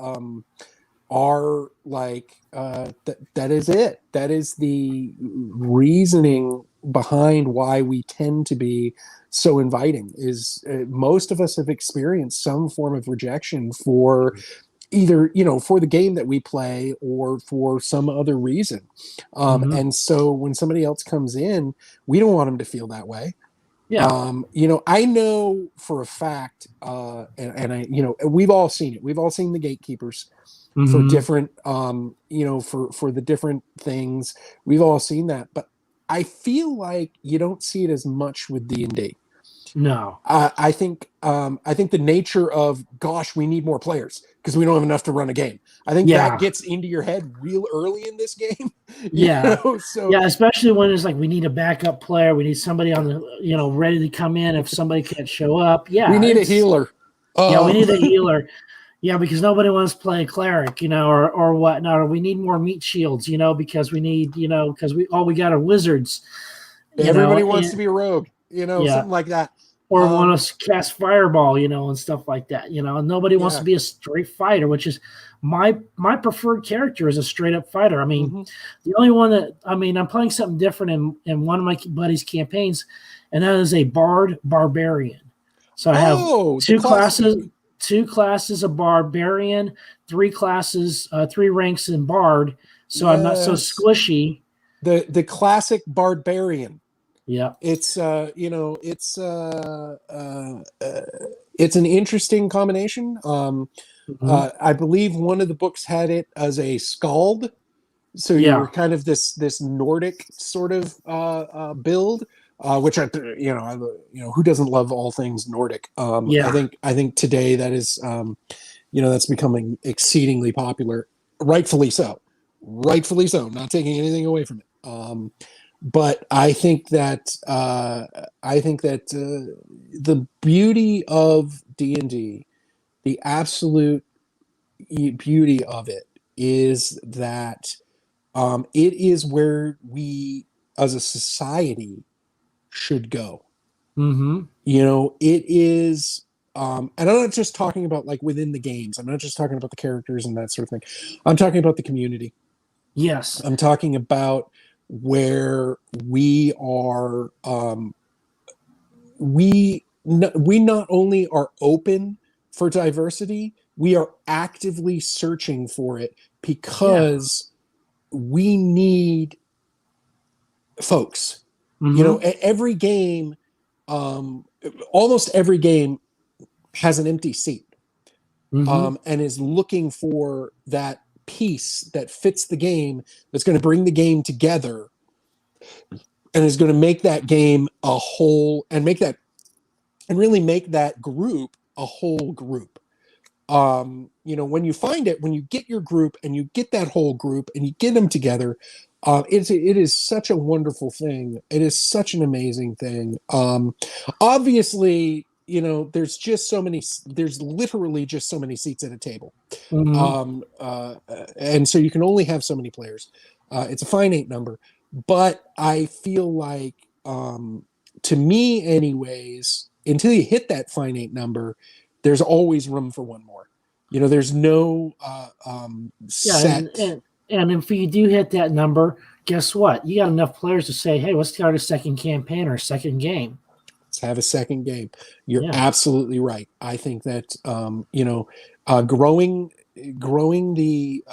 Speaker 4: that is it. That is the reasoning behind why we tend to be so inviting. Is most of us have experienced some form of rejection for either for the game that we play or for some other reason,
Speaker 1: Mhm.
Speaker 4: and so when somebody else comes in, we don't want them to feel that way.
Speaker 1: Yeah.
Speaker 4: I know for a fact, and I, we've all seen it. We've all seen the gatekeepers for
Speaker 1: Mhm.
Speaker 4: different, for the different things. We've all seen that, but I feel like you don't see it as much with D&D.
Speaker 1: No.
Speaker 4: I think the nature of, gosh, we need more players because we don't have enough to run a game. I think that
Speaker 1: Yeah.
Speaker 4: gets into your head real early in this game.
Speaker 1: Yeah.
Speaker 4: So
Speaker 1: Yeah, especially when it's like we need a backup player, we need somebody on the ready to come in if somebody can't show up.
Speaker 4: we
Speaker 1: Yeah,
Speaker 4: need a
Speaker 1: it's
Speaker 4: healer.
Speaker 1: yeah, we need a
Speaker 4: Um,
Speaker 1: healer. Yeah, because nobody wants to play a cleric, or whatnot. Or we need more meat shields, because we need, because we got are wizards,
Speaker 4: Everybody wants to
Speaker 1: and
Speaker 4: be a rogue,
Speaker 1: yeah,
Speaker 4: something like that.
Speaker 1: or want
Speaker 4: Um,
Speaker 1: to cast fireball, and stuff like that. And nobody wants to
Speaker 4: yeah.
Speaker 1: be a straight fighter, which is my preferred character is a straight up fighter. I mean,
Speaker 4: Mm-hmm.
Speaker 1: the only one I'm playing something different in one of my buddies' campaigns, and that is a barbarian. So I have
Speaker 4: Oh, the
Speaker 1: two
Speaker 4: class,
Speaker 1: classes, two classes of barbarian, three classes, three ranks in bard. So I'm not so
Speaker 4: yes,
Speaker 1: squishy.
Speaker 4: the classic barbarian.
Speaker 1: Yeah.
Speaker 4: It's it's an interesting combination.
Speaker 1: Mhm.
Speaker 4: I believe one of the books had it as a scald, so you were
Speaker 1: Yeah.
Speaker 4: kind of this Nordic sort of build, which who doesn't love all things Nordic?
Speaker 1: Yeah.
Speaker 4: I think today that is that's becoming exceedingly popular, rightfully so, rightfully so. Not taking anything away from it. But I think that the beauty of D&D, the absolute beauty of it, is that it is where we as a society should go.
Speaker 1: Mm-hmm.
Speaker 4: It is, and I'm not just talking about like within the games. I'm not just talking about the characters and that sort of thing. I'm talking about the community.
Speaker 1: Yes.
Speaker 4: I'm talking about where we are. We not only are open for diversity, we are actively searching for it
Speaker 1: Yeah.
Speaker 4: because we need folks.
Speaker 1: Mhm.
Speaker 4: You know, every game, almost every game has an empty seat, and is looking for that piece that fits the game, that's going to bring the game together, and is going to make that game a whole, and really make that group a whole group. You know, when you find it, when you get your group and you get that whole group and you get them together, it is such a wonderful thing. It is such an amazing thing. Obviously, you know, there's literally just so many seats at a table. And so you can only have so many players. It's a finite number, but I feel like, to me anyways, until you hit that finite number, there's always room for one more. You know, there's no set.
Speaker 1: And if you do hit that number, guess what? You got enough players to say, hey, let's start a second campaign or a second game.
Speaker 4: Let's have a second game. You're absolutely right. I think that, you know, growing the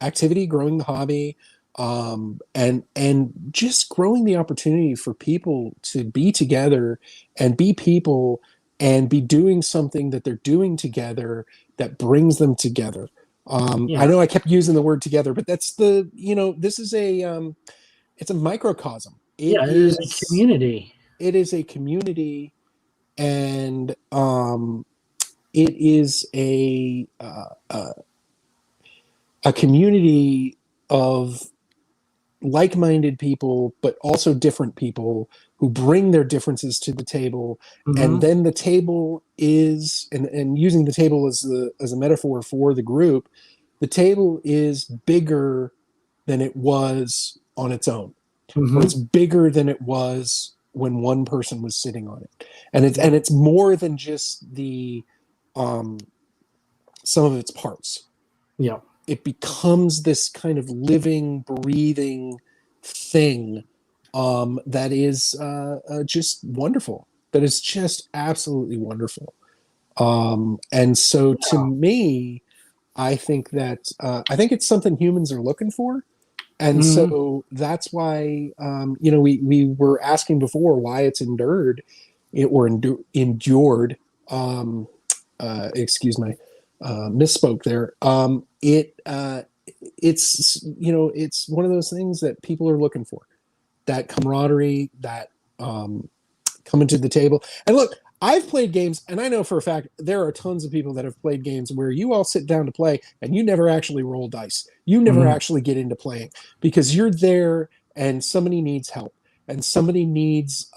Speaker 4: activity, growing the hobby, and just growing the opportunity for people to be together and be people and be doing something that they're doing together that brings them together. I know I kept using the word together, but that's you know, this is it's a microcosm.
Speaker 1: It is a community.
Speaker 4: It is a community, and it is a community of like-minded people, but also different people who bring their differences to the table. And then the table is, and using the table as a metaphor for the group, the table is bigger than it was on its own, or it's bigger than it was when one person was sitting on it. And it's more than just the some of its parts.
Speaker 1: Yeah.
Speaker 4: It becomes this kind of living, breathing thing that is just wonderful. That is just absolutely wonderful. And so to me, I think that I think it's something humans are looking for. And so that's why, you know, we were asking before why it's endured. Excuse my misspoke there. It's, you know, it's one of those things that people are looking for, that camaraderie, that coming to the table. And look, I've played games, and I know for a fact there are tons of people that have played games where you all sit down to play and you never actually roll dice. You never actually get into playing because you're there and somebody needs help, and somebody needs,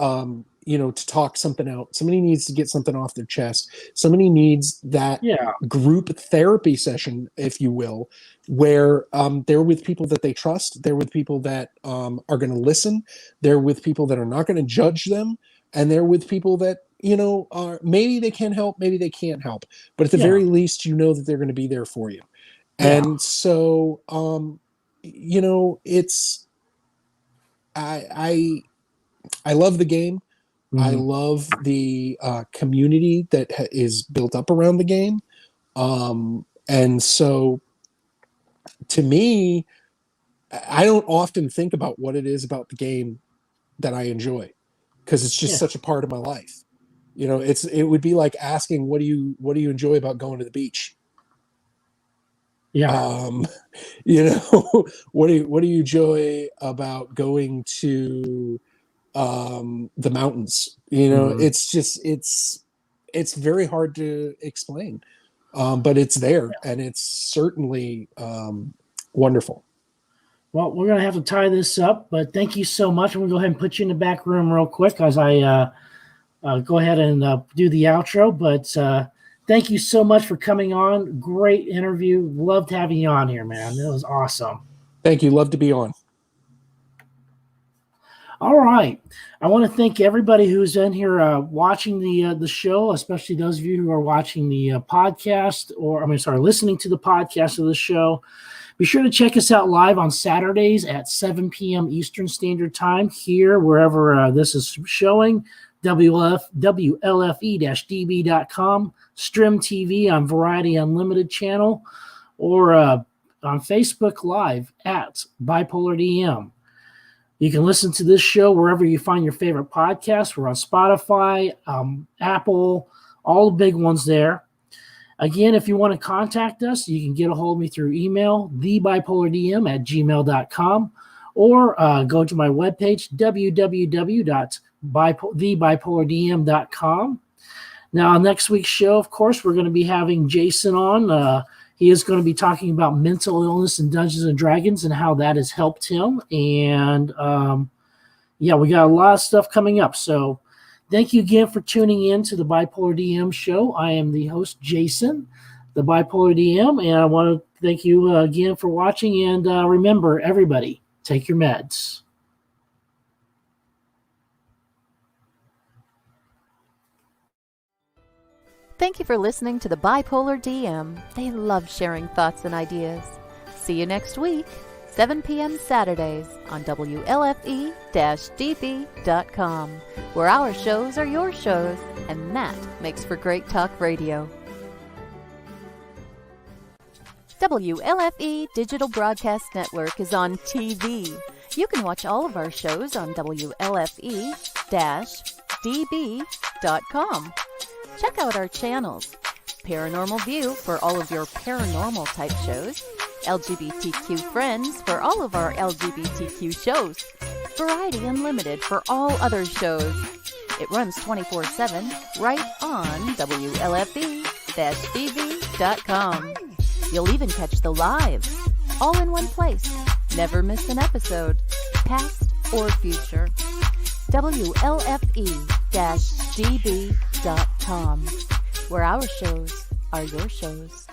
Speaker 4: you know, to talk something out. Somebody needs to get something off their chest. Somebody needs that group therapy session, if you will, where they're with people that they trust. They're with people that are going to listen. They're with people that are not going to judge them. And they're with people that, you know, are, maybe they can help, maybe they can't help. But at the very least, you know that they're going to be there for you. And so, you know, it's, I love the game. I love the community that is built up around the game. And so to me, I don't often think about what it is about the game that I enjoy, because it's just such a part of my life. You know, it would be like asking, what do you enjoy about going to the beach? You know, what do you enjoy about going to the mountains? You know, it's just it's very hard to explain, but it's there, and it's certainly wonderful.
Speaker 1: Well, we're going to have to tie this up, but thank you so much. I'm going to go ahead and put you in the back room real quick as I go ahead and do the outro. But thank you so much for coming on. Great interview. Loved having you on here, man. It was awesome.
Speaker 4: Thank you. Love to be on.
Speaker 1: All right. I want to thank everybody who's in here watching the show, especially those of you who are watching the podcast, listening to the podcast of the show. Be sure to check us out live on Saturdays at 7 p.m. Eastern Standard Time here, wherever this is showing, WLFE-DB.com, Stream TV on Variety Unlimited channel, or on Facebook Live at Bipolar DM. You can listen to this show wherever you find your favorite podcasts. We're on Spotify, Apple, all the big ones there. Again, if you want to contact us, you can get a hold of me through email, thebipolardm@gmail.com, or go to my webpage, www.thebipolardm.com. Now, on next week's show, of course, we're going to be having Jason on. He is going to be talking about mental illness in Dungeons and Dragons and how that has helped him. And we got a lot of stuff coming up. So thank you again for tuning in to the Bipolar DM show. I am the host, Jason, the Bipolar DM, and I want to thank you again for watching. And remember, everybody, take your meds.
Speaker 3: Thank you for listening to the Bipolar DM. They love sharing thoughts and ideas. See you next week, 7 p.m. Saturdays on WLFE-DB.com, where our shows are your shows, and that makes for great talk radio. WLFE Digital Broadcast Network is on TV. You can watch all of our shows on WLFE-DB.com. Check out our channels: Paranormal View for all of your paranormal type shows, LGBTQ Friends for all of our LGBTQ shows, Variety Unlimited for all other shows. It runs 24/7 right on WLFE-DB.com. You'll even catch the lives, all in one place. Never miss an episode, past or future. WLFE-DB.com, where our shows are your shows.